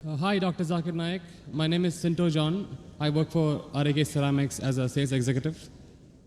Hi, Dr. Zakir Naik. My name is Sinto John. I work for RAK Ceramics as a sales executive.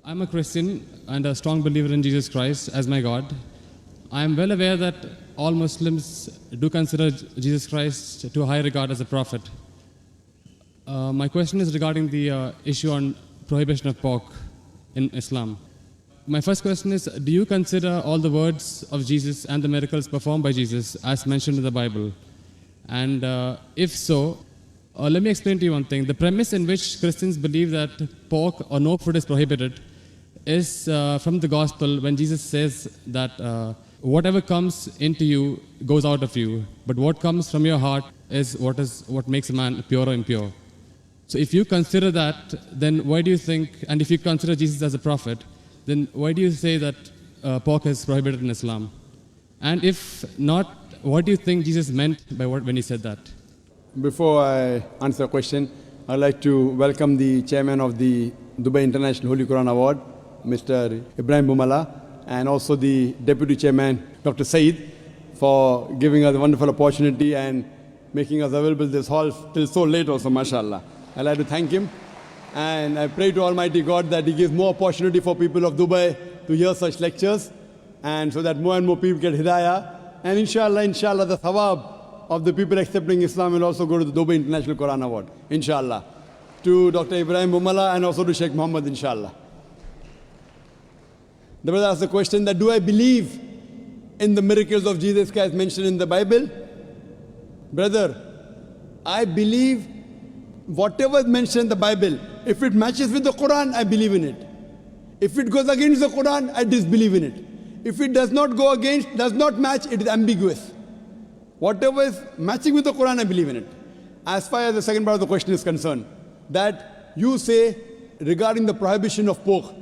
I'm a Christian and a strong believer in Jesus Christ as my God. I am well aware that all Muslims do consider Jesus Christ to high regard as a prophet. My question is regarding the issue on prohibition of pork in Islam. My first question is, do you consider all the words of Jesus and the miracles performed by Jesus as mentioned in the Bible? And if so, let me explain to you one thing. The premise in which Christians believe that pork or no food is prohibited is from the gospel when Jesus says that whatever comes into you goes out of you, but what comes from your heart is what makes a man pure or impure. So if you consider that, then why do you think, and if you consider Jesus as a prophet, then why do you say that pork is prohibited in Islam? And if not, what do you think Jesus meant by when he said that? Before I answer the question, I'd like to welcome the chairman of the Dubai International Holy Quran Award, Mr. Ibrahim Bumala, and also the deputy chairman, Dr. Saeed, for giving us a wonderful opportunity and making us available this hall till so late also, mashallah. I'd like to thank him, and I pray to Almighty God that He gives more opportunity for people of Dubai to hear such lectures, and so that more and more people get hidayah. And inshallah, the thawab of the people accepting Islam will also go to the Dubai International Quran Award, inshallah. To Dr. Ibrahim Bumala and also to Sheikh Muhammad, inshallah. The brother asked the question that, do I believe in the miracles of Jesus Christ mentioned in the Bible? Brother, I believe whatever is mentioned in the Bible, if it matches with the Quran, I believe in it. If it goes against the Quran, I disbelieve in it. If it does not go against, does not match, it is ambiguous. Whatever is matching with the Quran, I believe in it. As far as the second part of the question is concerned, that you say regarding the prohibition of pork,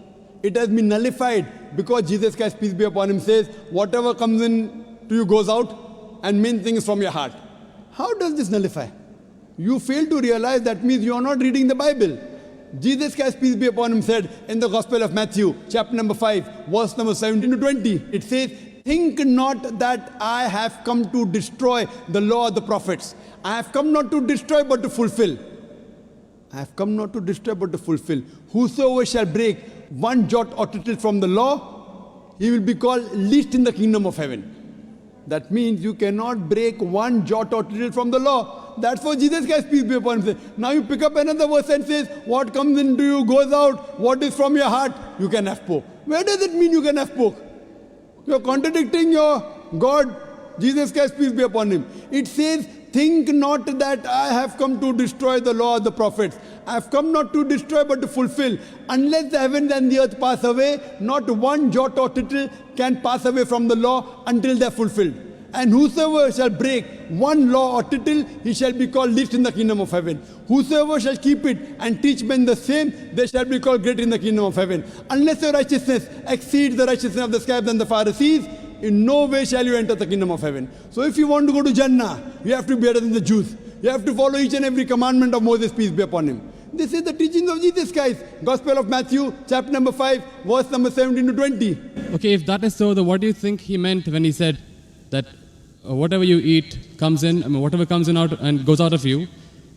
it has been nullified because Jesus Christ, peace be upon him, says, whatever comes in to you goes out, and main thing is from your heart. How does this nullify? You fail to realize that means you are not reading the Bible. Jesus Christ, peace be upon him, said in the Gospel of Matthew, chapter number 5, verse number 17 to 20, it says, think not that I have come to destroy the law of the prophets. I have come not to destroy but to fulfill. I have come not to destroy but to fulfill. Whosoever shall break one jot or tittle from the law, he will be called least in the kingdom of heaven. That means you cannot break one jot or tittle from the law. That's what Jesus Christ, peace be upon him, said. Now you pick up another verse and says, what comes into you goes out, what is from your heart, you can have pork. Where does it mean you can have pork? You're contradicting your God, Jesus Christ, peace be upon him. It says, think not that I have come to destroy the law of the prophets. I have come not to destroy but to fulfill. Unless the heavens and the earth pass away, not one jot or tittle can pass away from the law until they are fulfilled. And whosoever shall break one law or tittle, he shall be called least in the kingdom of heaven. Whosoever shall keep it and teach men the same, they shall be called great in the kingdom of heaven. Unless your righteousness exceeds the righteousness of the scribes and the Pharisees, in no way shall you enter the kingdom of heaven. So if you want to go to Jannah, you have to be better than the Jews. You have to follow each and every commandment of Moses, peace be upon him. This is the teachings of Jesus Christ. Gospel of Matthew, chapter number 5, verse number 17 to 20. Okay, if that is so, then what do you think he meant when he said that whatever you eat comes in, whatever comes in out and goes out of you,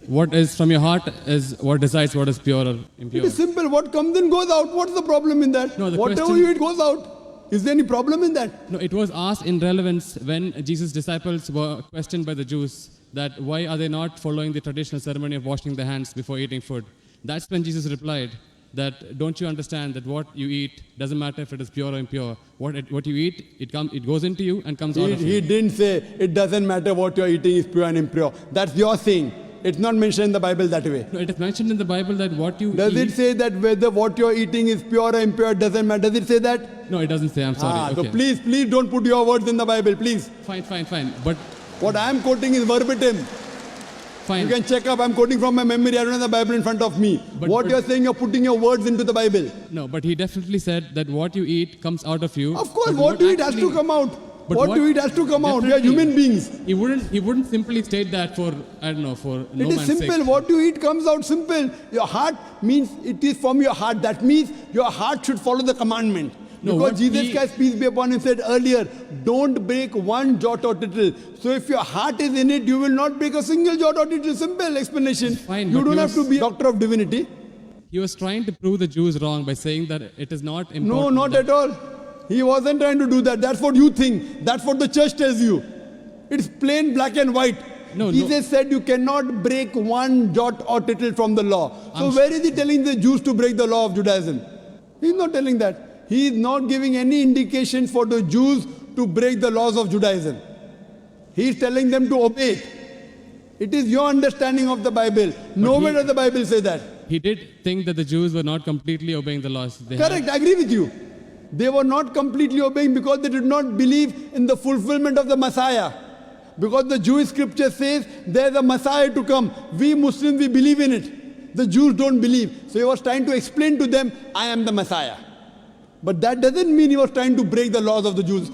what is from your heart is what decides what is pure or impure? It is simple. What comes in goes out. What's the problem in that? No, whatever you eat goes out. Is there any problem in that? No, it was asked in relevance when Jesus' disciples were questioned by the Jews that why are they not following the traditional ceremony of washing their hands before eating food. That's when Jesus replied that don't you understand that what you eat doesn't matter if it is pure or impure. What you eat, it goes into you and comes out of you. He didn't say it doesn't matter what you're eating is pure and impure. That's your saying. It's not mentioned in the Bible that way. No, it is mentioned in the Bible that what you Does it say that whether what you're eating is pure or impure doesn't matter? Does it say that? No, it doesn't say. I'm sorry. So please don't put your words in the Bible, please. Fine. But what I'm quoting is verbatim. Fine. You can check up. I'm quoting from my memory. I don't have the Bible in front of me. But you're saying, you're putting your words into the Bible. No, but he definitely said that what you eat comes out of you. Of course, what you eat has to come out. What you eat has to come out. We are human beings. He wouldn't simply state that for, I don't know, for no man's sake. It is simple. What you eat comes out simple. Your heart means it is from your heart. That means your heart should follow the commandment. No, because what Jesus he- Christ, peace be upon him, said earlier, don't break one jot or tittle. So if your heart is in it, you will not break a single jot or tittle. Simple explanation. Fine, you but don't he have to was- be a doctor of divinity. He was trying to prove the Jews wrong by saying that it is not important. No, not that- at all. He wasn't trying to do that. That's what you think. That's what the church tells you. It's plain black and white. No, Jesus said you cannot break one jot or tittle from the law. So I'm- where is he telling the Jews to break the law of Judaism? He's not telling that. He is not giving any indication for the Jews to break the laws of Judaism. He is telling them to obey it. It is your understanding of the Bible. Nowhere does the Bible say that. He did think that the Jews were not completely obeying the laws. They had- Correct, I agree with you. They were not completely obeying because they did not believe in the fulfillment of the Messiah. Because the Jewish scripture says there's a Messiah to come. We Muslims, we believe in it. The Jews don't believe. So he was trying to explain to them, I am the Messiah. But that doesn't mean he was trying to break the laws of the Jews.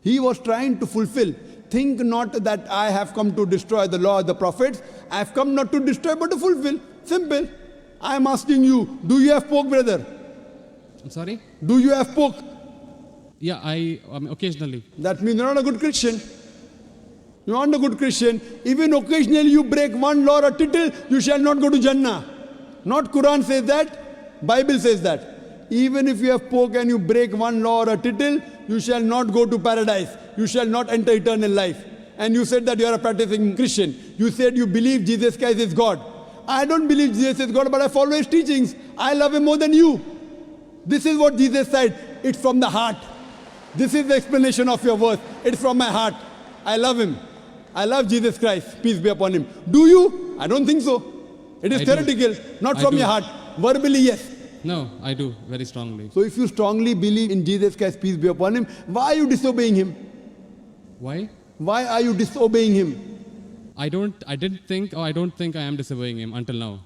He was trying to fulfill. Think not that I have come to destroy the law of the prophets. I have come not to destroy but to fulfill. Simple. I am asking you, do you have pork, brother? I'm sorry? Do you have pork? Yeah, occasionally. That means you're not a good Christian. You're not a good Christian. Even occasionally you break one law or tittle, you shall not go to Jannah. Not Quran says that, Bible says that. Even if you have pork and you break one law or a tittle, you shall not go to paradise. You shall not enter eternal life. And you said that you are a practicing Christian. You said you believe Jesus Christ is God. I don't believe Jesus is God, but I follow his teachings. I love him more than you. This is what Jesus said. It's from the heart. This is the explanation of your verse. It's from my heart. I love him. I love Jesus Christ. Peace be upon him. Do you? I don't think so. It is I do. theoretical, not I from do. your heart. Verbally, yes. No, I do, very strongly. So if you strongly believe in Jesus Christ, peace be upon him, why are you disobeying him? Why? Why are you disobeying him? I don't think I am disobeying him until now.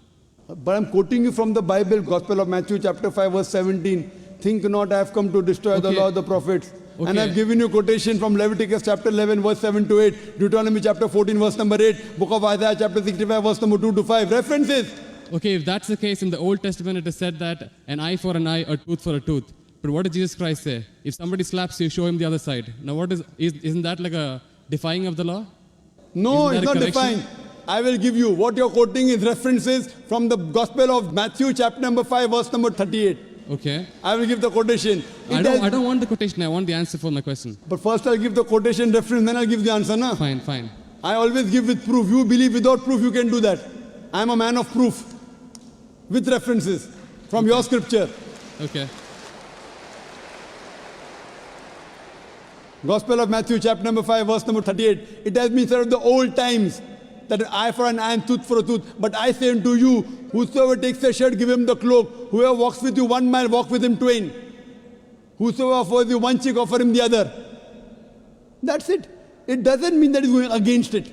But I'm quoting you from the Bible, Gospel of Matthew chapter 5 verse 17. Think not I have come to destroy the Okay. law of the prophets. And Okay. I've given you quotation from Leviticus chapter 11 verse 7 to 8, Deuteronomy chapter 14 verse number 8, book of Isaiah chapter 65 verse number 2 to 5. References. Okay, if that's the case, in the Old Testament it is said that an eye for an eye, a tooth for a tooth. But what did Jesus Christ say? If somebody slaps you, show him the other side. Now what isn't that like a defying of the law? No, Isn't it's that not a correction? defined. I will give you. What you're quoting is references from the Gospel of Matthew chapter number 5 verse number 38. Okay. I will give the quotation. I It has- don't want the quotation, I want the answer for my question. But first I'll give the quotation reference, then I'll give the answer. Na? Fine, fine. I always give with proof. You believe without proof, you can do that. I am a man of proof. With references from your scripture. Okay. Gospel of Matthew chapter number 5 verse number 38. It has been said of the old times that an eye for an eye and tooth for a tooth. But I say unto you, whosoever takes a shirt, give him the cloak. Whoever walks with you 1 mile, walk with him twain. Whosoever offers you one cheek, offer him the other. That's it. It doesn't mean that he's going against it.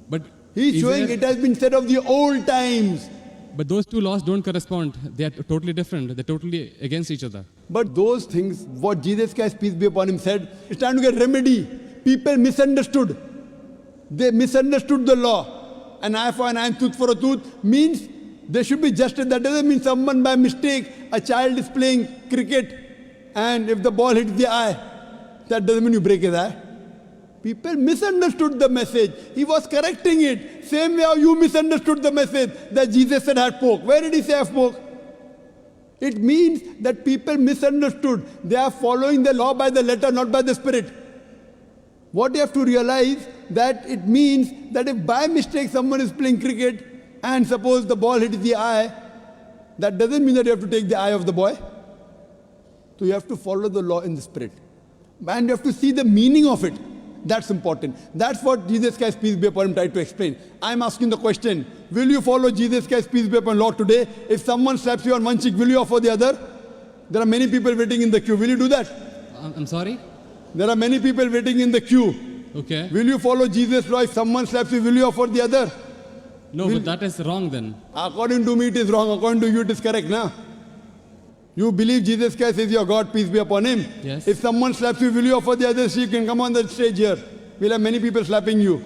But He's is showing there- it has been said of the old times. But those two laws don't correspond. They are totally different. They're totally against each other. But those things, what Jesus Christ, peace be upon him, said, it's time to get remedy. People misunderstood. They misunderstood the law. An eye for an eye and tooth for a tooth means there should be justice. That doesn't mean someone by mistake, a child is playing cricket, and if the ball hits the eye, that doesn't mean you break his eye. People misunderstood the message. He was correcting it. Same way how you misunderstood the message that Jesus said had pork. Where did he say have pork? It means that people misunderstood. They are following the law by the letter, not by the spirit. What you have to realize that it means that if by mistake someone is playing cricket and suppose the ball hits the eye, that doesn't mean that you have to take the eye of the boy. So you have to follow the law in the spirit. And you have to see the meaning of it. That's important. That's what Jesus Christ, peace be upon him, tried to explain. I'm asking the question, will you follow Jesus Christ, peace be upon law today? If someone slaps you on one cheek, will you offer the other? There are many people waiting in the queue. Will you do that? I'm sorry? There are many people waiting in the queue. Okay. Will you follow Jesus' law? If someone slaps you, will you offer the other? No, but that is wrong then. According to me, it is wrong. According to you, it is correct, na? You believe Jesus Christ is your God, peace be upon him. Yes. If someone slaps you, will you offer the other? So you can come on the stage here. We'll have many people slapping you.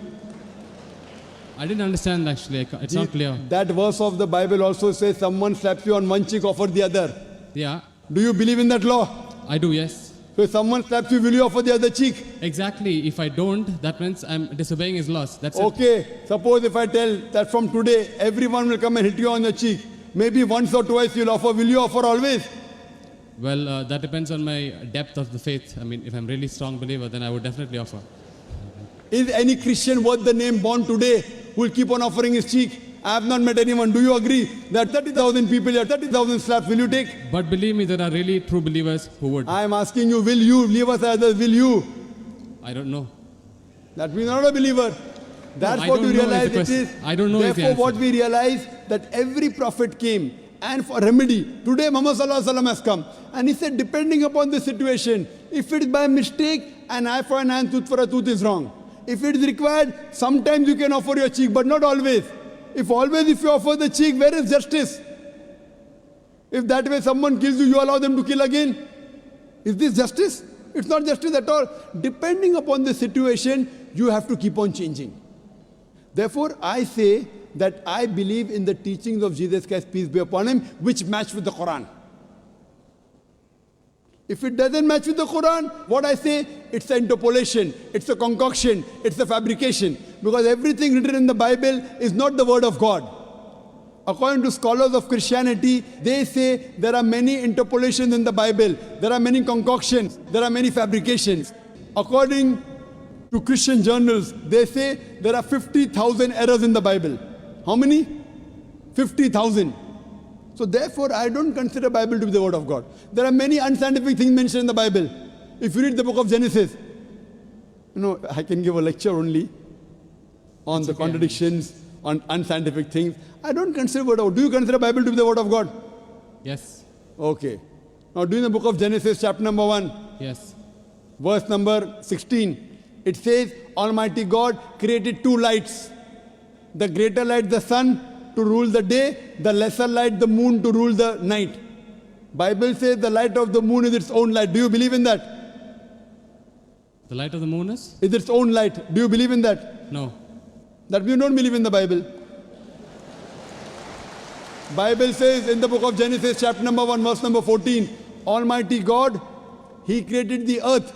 I didn't understand actually. It's not clear. That verse of the Bible also says someone slaps you on one cheek, offer the other. Yeah. Do you believe in that law? I do, yes. So if someone slaps you, will you offer the other cheek? Exactly. If I don't, that means I'm disobeying his laws. That's it. Okay, suppose if I tell that from today, everyone will come and hit you on the cheek. Maybe once or twice you'll offer. Will you offer always? Well, that depends on my depth of the faith. I mean, if I'm really strong believer, then I would definitely offer. Is any Christian worth the name born today who will keep on offering his cheek? I have not met anyone. Do you agree that 30,000 people here, 30,000 slaps, will you take? But believe me, there are really true believers who would. I am asking you, will you? Leave us others, will you? I don't know. That means not a believer. That's I what don't we know is realize the it question. is. I don't know is the Therefore, what answer. we realize that every prophet came and for remedy. Today, Muhammad Sallallahu Alaihi Wasallam has come and he said, depending upon the situation, if it is by mistake, an eye for an eye, tooth for a tooth is wrong. If it is required, sometimes you can offer your cheek, but not always. If you offer the cheek, where is justice? If that way someone kills you, you allow them to kill again. Is this justice? It's not justice at all. Depending upon the situation, you have to keep on changing. Therefore, I say that I believe in the teachings of Jesus Christ, peace be upon him, which match with the Quran. If it doesn't match with the Quran, what I say, it's an interpolation, it's a concoction, it's a fabrication. Because everything written in the Bible is not the word of God. According to scholars of Christianity, they say there are many interpolations in the Bible, there are many concoctions, there are many fabrications. According to Christian journals, they say there are 50,000 errors in the Bible. How many? 50,000. So therefore, I don't consider Bible to be the word of God. There are many unscientific things mentioned in the Bible. If you read the book of Genesis, I can give a lecture only on the contradictions, on unscientific things. I don't consider word of God. Do you consider Bible to be the word of God? Yes. Okay. Now, do in the book of Genesis, chapter number 1, Yes. verse number 16, it says, Almighty God created two lights. The greater light, the sun, to rule the day, the lesser light, the moon, to rule the night. Bible says the light of the moon is its own light. Do you believe in that? The light of the moon is? Is its own light. Do you believe in that? No. That you don't believe in the Bible. Bible says in the book of Genesis, chapter number 1, verse number 14, Almighty God, He created the earth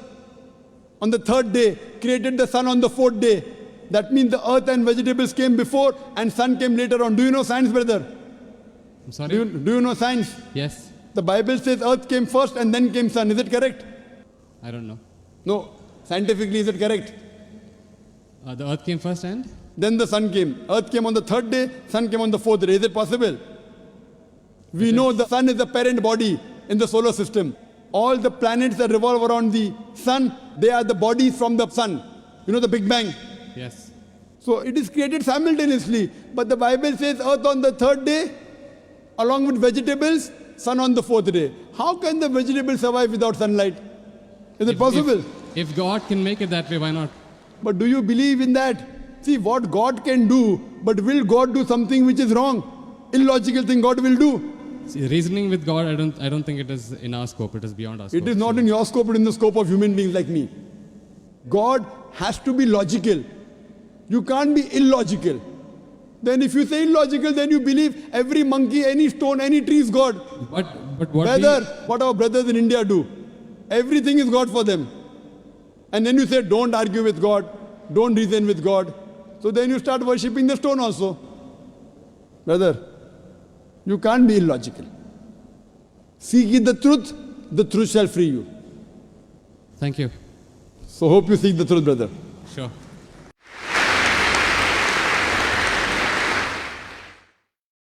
on the third day, created the sun on the fourth day. That means the earth and vegetables came before and sun came later on. Do you know science, brother? I'm sorry? Do you know science? Yes. The Bible says earth came first and then came sun. Is it correct? I don't know. No. Scientifically, is it correct? The earth came first and? Then the sun came. Earth came on the third day, sun came on the fourth day. Is it possible? We know the sun is the parent body in the solar system. All the planets that revolve around the sun, they are the bodies from the sun. You know the Big Bang? Yes. So it is created simultaneously. But the Bible says earth on the third day, along with vegetables, sun on the fourth day. How can the vegetables survive without sunlight? Is it possible? If God can make it that way, why not? But do you believe in that? See what God can do, but will God do something which is wrong? Illogical thing God will do. See, reasoning with God, I don't think it is in our scope. It is beyond our scope. It is not in your scope, but in the scope of human beings like me. God has to be logical. You can't be illogical. Then if you say illogical, then you believe every monkey, any stone, any tree is God. But what What our brothers in India do. Everything is God for them. And then you say, don't argue with God. Don't reason with God. So then you start worshipping the stone also. Brother, you can't be illogical. Seek ye the truth shall free you. Thank you. So hope you seek the truth, brother. Sure.